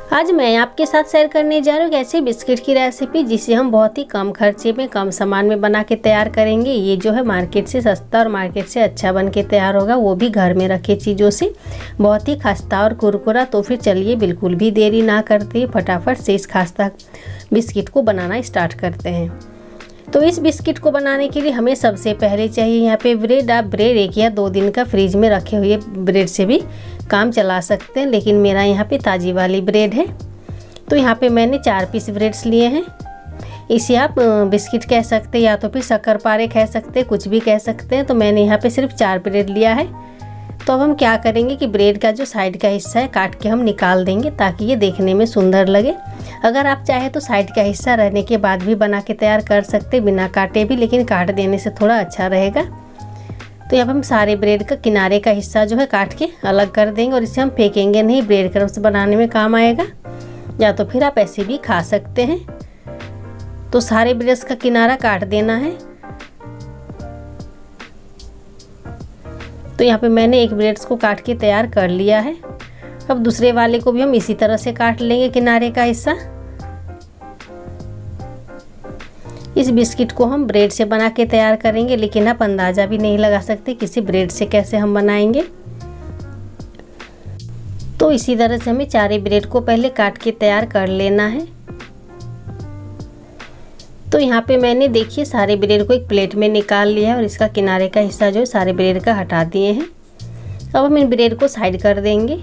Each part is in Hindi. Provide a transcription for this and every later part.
आज मैं आपके साथ शेयर करने जा रही हूँ ऐसे बिस्किट की रेसिपी जिसे हम बहुत ही कम खर्चे में कम सामान में बना के तैयार करेंगे। ये जो है मार्केट से सस्ता और मार्केट से अच्छा बन के तैयार होगा, वो भी घर में रखे चीज़ों से, बहुत ही खस्ता और कुरकुरा। तो फिर चलिए बिल्कुल भी देरी ना करते फटाफट से इस खस्ता बिस्किट को बनाना स्टार्ट करते हैं। तो इस बिस्किट को बनाने के लिए हमें सबसे पहले चाहिए यहाँ पे ब्रेड। आप ब्रेड 1 या 2 दिन का फ्रिज में रखे हुए ब्रेड से भी काम चला सकते हैं, लेकिन मेरा यहाँ पे ताज़ी वाली ब्रेड है। तो यहाँ पे मैंने 4 पीस ब्रेड्स लिए हैं। इसे आप बिस्किट कह सकते हैं या तो फिर शक्करपारे कह सकते हैं, कुछ भी कह सकते हैं। तो मैंने यहाँ पे सिर्फ 4 ब्रेड लिया है। तो अब हम क्या करेंगे कि ब्रेड का जो साइड का हिस्सा है काट के हम निकाल देंगे ताकि ये देखने में सुंदर लगे। अगर आप चाहे तो साइड का हिस्सा रहने के बाद भी बना के तैयार कर सकते बिना काटे भी, लेकिन काट देने से थोड़ा अच्छा रहेगा। तो यहाँ पर हम सारे ब्रेड का किनारे का हिस्सा जो है काट के अलग कर देंगे और इसे हम फेंकेंगे नहीं, ब्रेड क्रम्स बनाने में काम आएगा, या तो फिर आप ऐसे भी खा सकते हैं। तो सारे ब्रेड्स का किनारा काट देना है। तो यहाँ पे मैंने एक ब्रेड्स को काट के तैयार कर लिया है। अब दूसरे वाले को भी हम इसी तरह से काट लेंगे किनारे का हिस्सा। इस बिस्किट को हम ब्रेड से बना के तैयार करेंगे, लेकिन आप अंदाज़ा भी नहीं लगा सकते किसी ब्रेड से कैसे हम बनाएंगे। तो इसी तरह से हमें 4 ब्रेड को पहले काट के तैयार कर लेना है। तो यहाँ पे मैंने देखिए सारे ब्रेड को एक प्लेट में निकाल लिया है और इसका किनारे का हिस्सा जो है सारे ब्रेड का हटा दिए हैं। अब हम इन ब्रेड को साइड कर देंगे।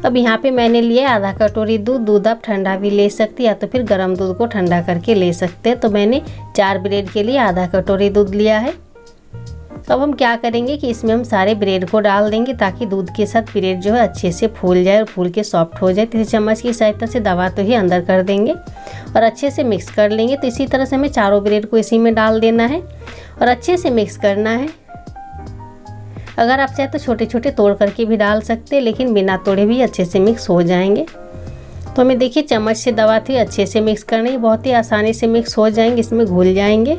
अब यहाँ पे मैंने लिया आधा कटोरी दूध। दूध आप ठंडा भी ले सकते या तो फिर गर्म दूध को ठंडा करके ले सकते हैं। तो मैंने 4 ब्रेड के लिए आधा कटोरी दूध लिया है। अब हम क्या करेंगे कि इसमें हम सारे ब्रेड को डाल देंगे ताकि दूध के साथ ब्रेड जो है अच्छे से फूल जाए और फूल के सॉफ्ट हो जाए। तो इस चम्मच की सहायता से दबा तो ही अंदर कर देंगे और अच्छे से मिक्स कर लेंगे। तो इसी तरह से हमें चारों ब्रेड को इसी में डाल देना है और अच्छे से मिक्स करना है। अगर आप चाहे तो छोटे छोटे तोड़ करके भी डाल सकते हैं, लेकिन बिना तोड़े भी अच्छे से मिक्स हो जाएंगे। तो हमें देखिए चम्मच से दबाते हुए अच्छे से मिक्स करना है, बहुत ही आसानी से मिक्स हो जाएंगे, इसमें घुल जाएंगे।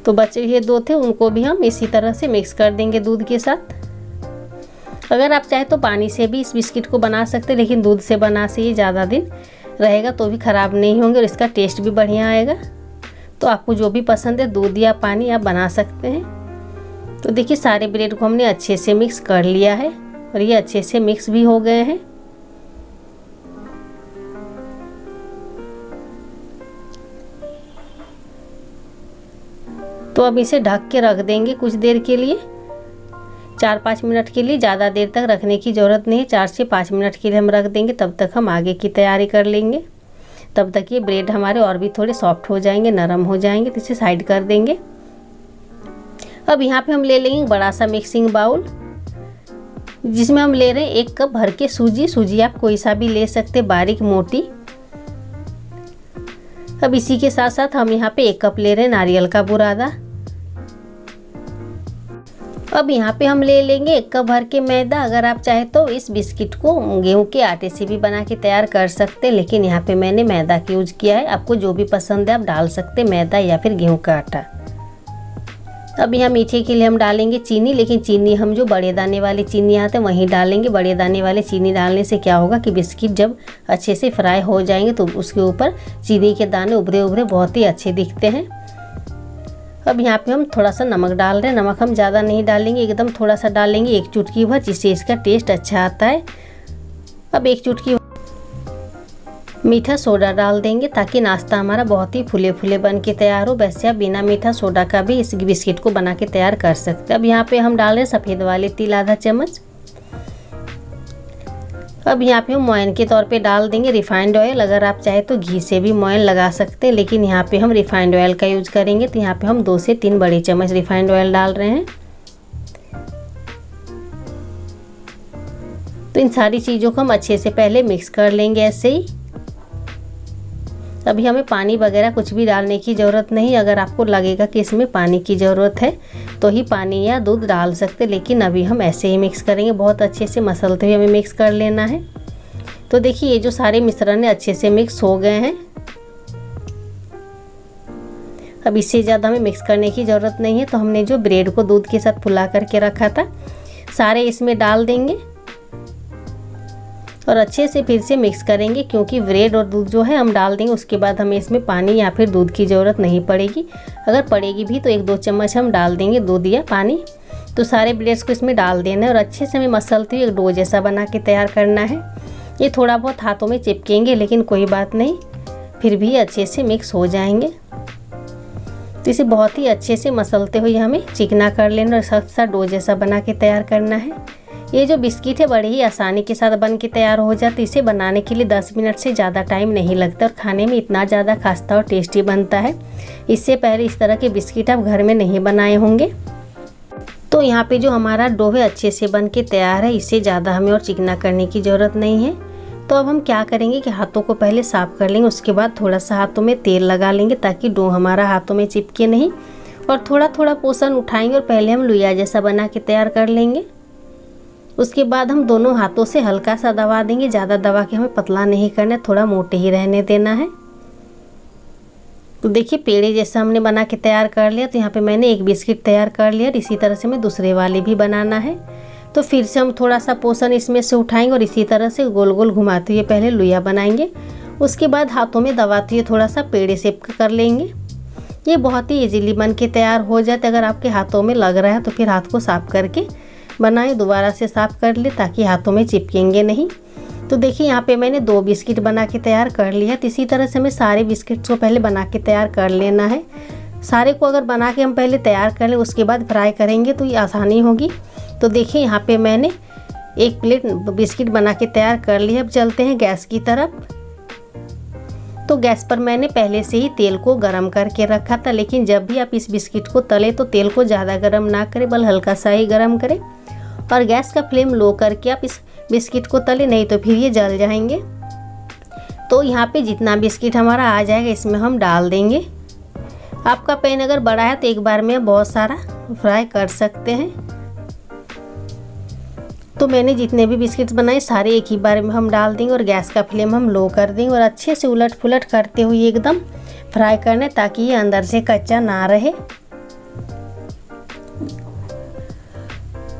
तो बचे हुए 2 थे उनको भी हम इसी तरह से मिक्स कर देंगे दूध के साथ। अगर आप चाहे तो पानी से भी इस बिस्किट को बना सकते हैं, लेकिन दूध से बना से ये ज़्यादा दिन रहेगा तो भी ख़राब नहीं होंगे और इसका टेस्ट भी बढ़िया आएगा। तो आपको जो भी पसंद है दूध या पानी आप बना सकते हैं। तो देखिए सारे ब्रेड को हमने अच्छे से मिक्स कर लिया है और ये अच्छे से मिक्स भी हो गए हैं। तो अब इसे ढक के रख देंगे कुछ देर के लिए, 4-5 मिनट के लिए। ज़्यादा देर तक रखने की ज़रूरत नहीं है, 4 से 5 मिनट के लिए हम रख देंगे। तब तक हम आगे की तैयारी कर लेंगे। तब तक ये ब्रेड हमारे और भी थोड़े सॉफ्ट हो जाएंगे, नरम हो जाएंगे। तो इसे साइड कर देंगे। अब यहाँ पे हम ले लेंगे बड़ा सा मिक्सिंग बाउल, जिसमें हम ले रहे हैं 1 कप भर के सूजी। सूजी आप कोई सा भी ले सकते, बारीक मोटी। अब इसी के साथ साथ हम यहाँ पे 1 कप ले रहे हैं नारियल का बुरादा। अब यहाँ पे हम ले लेंगे 1 कप भर के मैदा। अगर आप चाहे तो इस बिस्किट को गेहूं के आटे से भी बना के तैयार कर सकते हैं, लेकिन यहाँ पे मैंने मैदा का यूज किया है। आपको जो भी पसंद है आप डाल सकते हैं, मैदा या फिर गेहूं का आटा। अब यहाँ मीठे के लिए हम डालेंगे चीनी, लेकिन चीनी हम जो बड़े दाने वाली चीनी आते हैं वहीं डालेंगे। बड़े दाने वाले चीनी डालने से क्या होगा कि बिस्किट जब अच्छे से फ्राई हो जाएंगे तो उसके ऊपर चीनी के दाने उभरे उभरे बहुत ही अच्छे दिखते हैं। अब यहाँ पे हम थोड़ा सा नमक डाल रहे हैं। नमक हम ज़्यादा नहीं डालेंगे, एकदम थोड़ा सा डालेंगे, 1 चुटकी भर, जिससे इसका टेस्ट अच्छा आता है। अब 1 चुटकी मीठा सोडा डाल देंगे ताकि नाश्ता हमारा बहुत ही फूले फूले बन के तैयार हो। वैसे आप बिना मीठा सोडा का भी इस बिस्किट को बना के तैयार कर सकते हैं। अब यहाँ पे हम डाल रहे हैं सफ़ेद वाले तिल आधा चम्मच। अब यहाँ पे हम मोयन के तौर पे डाल देंगे रिफाइंड ऑयल। अगर आप चाहे तो घी से भी मोयन लगा सकते हैं, लेकिन यहाँ पे हम रिफाइंड ऑयल का यूज़ करेंगे। तो यहाँ पे हम 2 से 3 बड़े चम्मच रिफाइंड ऑयल डाल रहे हैं। तो इन सारी चीज़ों को हम अच्छे से पहले मिक्स कर लेंगे ऐसे ही। अभी हमें पानी वगैरह कुछ भी डालने की ज़रूरत नहीं। अगर आपको लगेगा कि इसमें पानी की ज़रूरत है तो ही पानी या दूध डाल सकते, लेकिन अभी हम ऐसे ही मिक्स करेंगे। बहुत अच्छे से मसलते हुए हमें मिक्स कर लेना है। तो देखिए ये जो सारे मिश्रण अच्छे से मिक्स हो गए हैं। अब इससे ज़्यादा हमें मिक्स करने की ज़रूरत नहीं है। तो हमने जो ब्रेड को दूध के साथ फुला करके रखा था सारे इसमें डाल देंगे और अच्छे से फिर से मिक्स करेंगे, क्योंकि ब्रेड और दूध जो है हम डाल देंगे, उसके बाद हमें इसमें पानी या फिर दूध की ज़रूरत नहीं पड़ेगी। अगर पड़ेगी भी तो 1-2 चम्मच हम डाल देंगे दूध या पानी। तो सारे ब्रेड्स को इसमें डाल देना है और अच्छे से हमें मसलते हुए एक डो जैसा बना के तैयार करना है। ये थोड़ा बहुत हाथों में चिपकेंगे, लेकिन कोई बात नहीं, फिर भी अच्छे से मिक्स हो जाएंगे। तो इसे बहुत ही अच्छे से मसलते हुए हमें चिकना कर लेना और सख्त सा डो जैसा बना के तैयार करना है। ये जो बिस्किट है बड़े ही आसानी के साथ बन के तैयार हो जाते। इसे बनाने के लिए 10 मिनट से ज़्यादा टाइम नहीं लगता और खाने में इतना ज़्यादा खस्ता और टेस्टी बनता है। इससे पहले इस तरह के बिस्किट आप घर में नहीं बनाए होंगे। तो यहाँ पे जो हमारा डो है अच्छे से बन के तैयार है। इससे ज़्यादा हमें और चिकना करने की ज़रूरत नहीं है। तो अब हम क्या करेंगे कि हाथों को पहले साफ़ कर लेंगे, उसके बाद थोड़ा सा हाथों में तेल लगा लेंगे ताकि डो हमारा हाथों में चिपके नहीं, और थोड़ा थोड़ा पोर्शन उठाएंगे और पहले हम लुया जैसा बना के तैयार कर लेंगे। उसके बाद हम दोनों हाथों से हल्का सा दबा देंगे, ज़्यादा दबा के हमें पतला नहीं करना है, थोड़ा मोटे ही रहने देना है। तो देखिए पेड़े जैसा हमने बना के तैयार कर लिया। तो यहाँ पे मैंने एक बिस्किट तैयार कर लिया और इसी तरह से हमें दूसरे वाले भी बनाना है। तो फिर से हम थोड़ा सा पोर्शन इसमें से उठाएंगे और इसी तरह से गोल गोल घुमाते हुए पहले लुया बनाएंगे। उसके बाद हाथों में दबाते हुए थोड़ा सा पेड़े शेप का कर लेंगे। ये बहुत ही इजीली बन के तैयार हो जाते। अगर आपके हाथों में लग रहा है तो फिर हाथ को साफ करके बनाएं, दोबारा से साफ़ कर ले ताकि हाथों में चिपकेंगे नहीं। तो देखिए यहाँ पे मैंने 2 बिस्किट बना के तैयार कर लिया। तो इसी तरह से हमें सारे बिस्किट्स को पहले बना के तैयार कर लेना है। सारे को अगर बना के हम पहले तैयार कर लें उसके बाद फ्राई करेंगे तो ये आसानी होगी। तो देखिए यहाँ पे मैंने 1 प्लेट बिस्किट बना के तैयार कर लिया। अब चलते हैं गैस की तरफ। तो गैस पर मैंने पहले से ही तेल को गरम करके रखा था, लेकिन जब भी आप इस बिस्किट को तलें तो तेल को ज़्यादा गरम ना करें, बल्कि हल्का सा ही गरम करें। और गैस का फ्लेम लो करके आप इस बिस्किट को तलें, नहीं तो फिर ये जल जाएंगे। तो यहाँ पे जितना बिस्किट हमारा आ जाएगा इसमें हम डाल देंगे। आपका पैन अगर बड़ा है तो एक बार में बहुत सारा फ्राई कर सकते हैं। तो मैंने जितने भी बिस्किट्स बनाए सारे एक ही बार में हम डाल देंगे और गैस का फ्लेम हम लो कर देंगे और अच्छे से उलट पुलट करते हुए एकदम फ्राई करना ताकि ये अंदर से कच्चा ना रहे।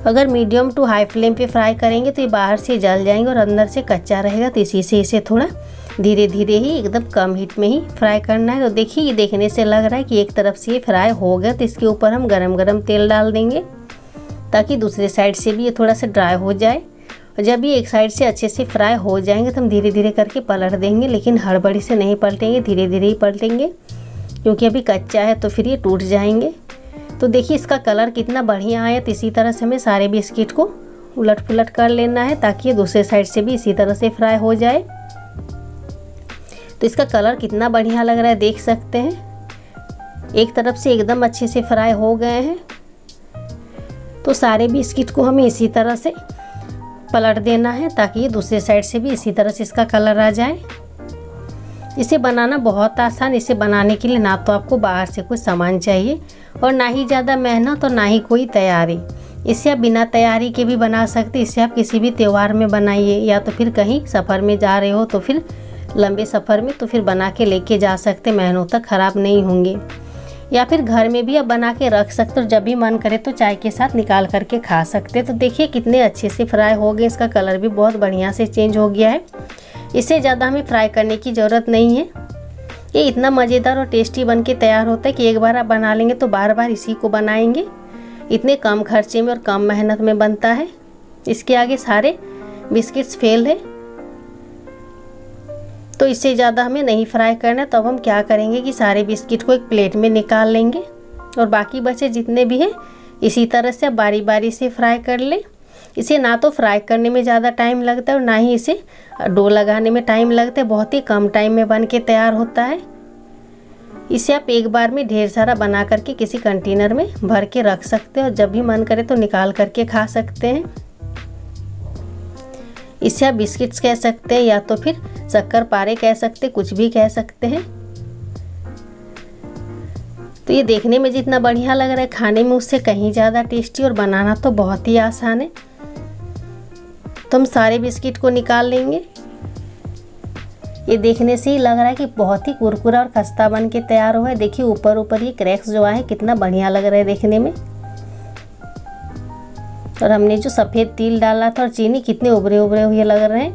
अगर मीडियम टू हाई फ्लेम पे फ्राई करेंगे तो ये बाहर से जल जाएंगे और अंदर से कच्चा रहेगा। तो इसी से इसे थोड़ा धीरे धीरे ही एकदम कम हीट में ही फ्राई करना है। तो देखिए ये देखने से लग रहा है कि एक तरफ से ये फ्राई हो गया। तो इसके ऊपर हम गरम गरम तेल डाल देंगे ताकि दूसरे साइड से भी ये थोड़ा सा ड्राई हो जाए। और जब ये एक साइड से अच्छे से फ्राई हो जाएंगे तो हम धीरे धीरे करके पलट देंगे, लेकिन हड़बड़ी से नहीं पलटेंगे, धीरे धीरे ही पलटेंगे, क्योंकि अभी कच्चा है तो फिर ये टूट जाएंगे। तो देखिए इसका कलर कितना बढ़िया आया। तो इसी तरह से हमें सारे बिस्किट को उलट पुलट कर लेना है ताकि ये दूसरे साइड से भी इसी तरह से फ्राई हो जाए। तो इसका कलर कितना बढ़िया लग रहा है, देख सकते हैं। एक तरफ से एकदम अच्छे से फ्राई हो गए हैं। तो सारे बिस्किट को हमें इसी तरह से पलट देना है ताकि ये दूसरे साइड से भी इसी तरह से इसका कलर आ जाए। इसे बनाना बहुत आसान। इसे बनाने के लिए ना तो आपको बाहर से कोई सामान चाहिए और ना ही ज़्यादा मेहनत और ना ही कोई तैयारी। इसे आप बिना तैयारी के भी बना सकते। इसे आप किसी भी त्यौहार में बनाइए, या तो फिर कहीं सफ़र में जा रहे हो तो फिर लंबे सफ़र में तो फिर बना के लेके जा सकते, महीनों तक ख़राब नहीं होंगे। या फिर घर में भी आप बना के रख सकते हो, जब भी मन करे तो चाय के साथ निकाल करके खा सकते। तो देखिए कितने अच्छे से फ्राई हो गए। इसका कलर भी बहुत बढ़िया से चेंज हो गया है। इससे ज़्यादा हमें फ्राई करने की ज़रूरत नहीं है। ये इतना मज़ेदार और टेस्टी बन के तैयार होता है कि एक बार आप बना लेंगे तो बार बार इसी को बनाएंगे। इतने कम खर्चे में और कम मेहनत में बनता है। इसके आगे सारे बिस्किट्स फेल है। तो इससे ज़्यादा हमें नहीं फ्राई करना। तो अब हम क्या करेंगे कि सारे बिस्किट को एक प्लेट में निकाल लेंगे और बाकी बचे जितने भी हैं इसी तरह से आप बारी बारी से फ्राई कर लें। इसे ना तो फ्राई करने में ज़्यादा टाइम लगता है और ना ही इसे डो लगाने में टाइम लगता है। बहुत ही कम टाइम में बन के तैयार होता है। इसे आप एक बार में ढेर सारा बना करके किसी कंटेनर में भर के रख सकते हो और जब भी मन करे तो निकाल करके खा सकते हैं। इसे आप बिस्किट्स कह सकते हैं या तो फिर शक्कर पारे कह सकते, कुछ भी कह सकते हैं। तो ये देखने में जितना बढ़िया लग रहा है, खाने में उससे कहीं ज़्यादा टेस्टी और बनाना तो बहुत ही आसान है। तो हम सारे बिस्किट को निकाल लेंगे। ये देखने से ही लग रहा है कि बहुत ही कुरकुरा और खस्ता बन के तैयार हुआ है। देखिए ऊपर ऊपर ये क्रैक्स जो आए कितना बढ़िया लग रहा है देखने में। और हमने जो सफ़ेद तिल डाला था और चीनी कितने उभरे उभरे हुए लग रहे हैं।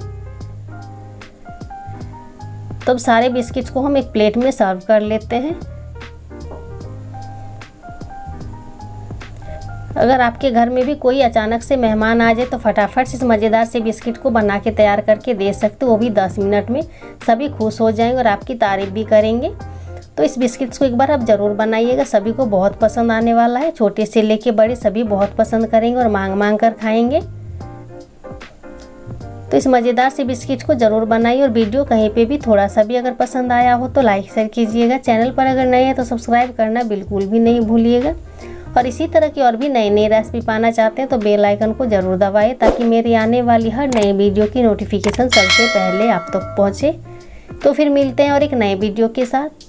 तो अब सारे बिस्किट्स को हम एक प्लेट में सर्व कर लेते हैं। अगर आपके घर में भी कोई अचानक से मेहमान आ जाए तो फटाफट से इस मज़ेदार से बिस्किट को बना के तैयार करके दे सकते हो, वो भी 10 मिनट में। सभी खुश हो जाएंगे और आपकी तारीफ़ भी करेंगे। तो इस बिस्किट्स को एक बार आप ज़रूर बनाइएगा, सभी को बहुत पसंद आने वाला है। छोटे से लेके बड़े सभी बहुत पसंद करेंगे और मांग मांग कर खाएंगे। तो इस मज़ेदार से बिस्किट को ज़रूर बनाइए और वीडियो कहीं पे भी थोड़ा सा भी अगर पसंद आया हो तो लाइक शेयर कीजिएगा। चैनल पर अगर नए हैं तो सब्सक्राइब करना बिल्कुल भी नहीं भूलिएगा। और इसी तरह की और भी नई नई रेसिपी पाना चाहते हैं तो बेल आइकन को ज़रूर दबाएं, ताकि मेरी आने वाली हर नई वीडियो की नोटिफिकेशन सबसे पहले आप तक पहुँचे। तो फिर मिलते हैं और एक नए वीडियो के साथ।